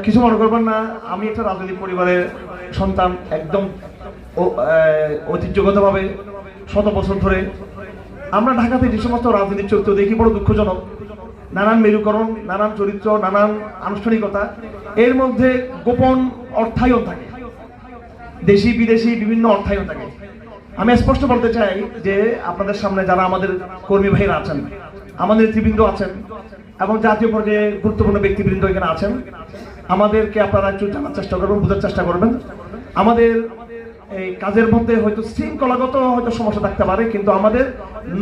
কিছু মনে করবেন না, আমি একটা রাজনৈতিক পরিবারের সন্তান, একদম ঐতিহ্যগতভাবে শত বছর ধরে আমরা ঢাকাতে যে সমস্ত রাজনৈতিক চরিত্র দেখি বড় দুঃখজনক। নানান মেরুকরণ, নানান চরিত্র, নানান আনুষ্ঠানিকতা, এর মধ্যে গোপন অর্থায়ন থাকে, দেশি বিদেশি বিভিন্ন অর্থায়ন থাকে। আমি স্পষ্ট বলতে চাই যে আপনাদের সামনে যারা আমাদের কর্মী ভাইরা আছেন, আমাদের নেতৃবৃন্দ আছেন এবং জাতীয় পর্যায়ে গুরুত্বপূর্ণ ব্যক্তিবৃন্দ এখানে আছেন, আমাদেরকে আপনারা একটু জানার চেষ্টা করবেন, বোঝার চেষ্টা করবেন। আমাদের এই কাজের মধ্যে হয়তো শৃঙ্খলাগত হয়তো সমস্যা থাকতে পারে, কিন্তু আমাদের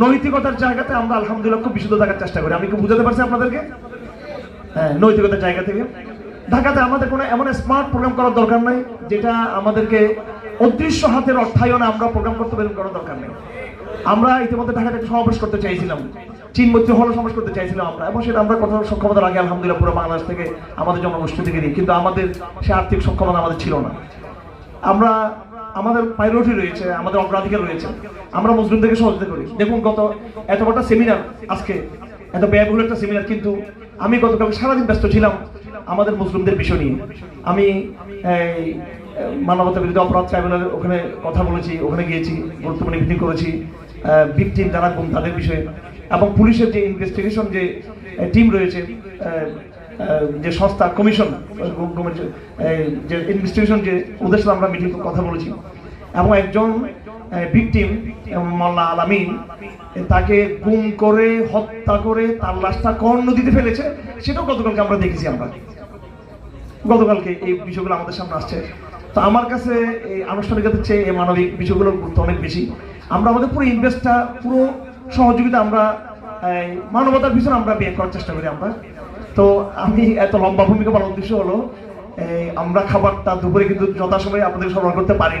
নৈতিকতার জায়গাতে আমরা আলহামদুলিল্লাহ খুব বিশুদ্ধ থাকার চেষ্টা করি। আমি কি বুঝাতে পারছি আপনাদেরকে? হ্যাঁ, নৈতিকতার জায়গা থেকে ঢাকাতে আমাদের কোনো এমন স্মার্ট প্রোগ্রাম করার দরকার নাই যেটা আমাদেরকে অদৃশ্য হাতের অর্থায়নে আমরা প্রোগ্রাম করতে পারি, করার দরকার নেই। আমরা ইতিমধ্যে ঢাকাতে একটা সমাবেশ করতে চাইছিলাম, চীনমৈত্রী হল সমাবেশ করতে চাইছিলাম আমরা, এবং সেটা আমরা কত সক্ষমতার আগে আলহামদুলিল্লাহ পুরো বাংলাদেশ থেকে আমাদের জনগোষ্ঠী থেকে দিই, কিন্তু আমাদের সে আর্থিক সক্ষমতা আমাদের ছিল না। আমরা আমাদের প্রায়োরিটি রয়েছে, আমাদের অগ্রাধিকার রয়েছে, আমরা মুসলিমদেরকে সহযোগিতা করি। দেখুন, গত এত বড় সেমিনার, আজকে এত ব্যয়বহুল একটা সেমিনার, কিন্তু আমি গতকাল সারাদিন ব্যস্ত ছিলাম আমাদের মুসলিমদের বিষয় নিয়ে। আমি মানবতা বিরোধী অপরাধ ট্রাইব্যুনালের ওখানে কথা বলেছি, ওখানে গিয়েছি, গুরুত্বপূর্ণ মিটিং করেছি ভিকটিম যারা গুম তাদের বিষয়ে, এবং পুলিশের যে ইনভেস্টিগেশন যে টিম রয়েছে, যে সংস্থা কমিশন যে ইনভেস্টিগেশন যে উদ্দেশ্যে আমরা মিটিং কথা বলেছি, এবং একজন ভিকটিম মোল্লা আলামিন তাকে গুম করে হত্যা করে তার লাশটা কোন নদীতে ফেলেছে সেটাও গতকালকে আমরা দেখেছি। আমরা গতকালকে এই বিষয়গুলো আমাদের সামনে আসছে। তো আমার কাছে এই আনুষ্ঠানিকতার চেয়ে এই মানবিক বিষয়গুলোর গুরুত্ব অনেক বেশি। আমরা আমাদের পুরো ইনভেস্টটা, পুরো সহযোগিতা আমরা মানবতার পিছনে আমরা ব্যয় করার চেষ্টা করি আমরা। তো আমি এত লম্বা ভূমিকা পালন উদ্দেশ্য হলো আমরা খাবারটা দুপুরে কিন্তু যথাসময়ে আপনাদের সরবরাহ করতে পারি।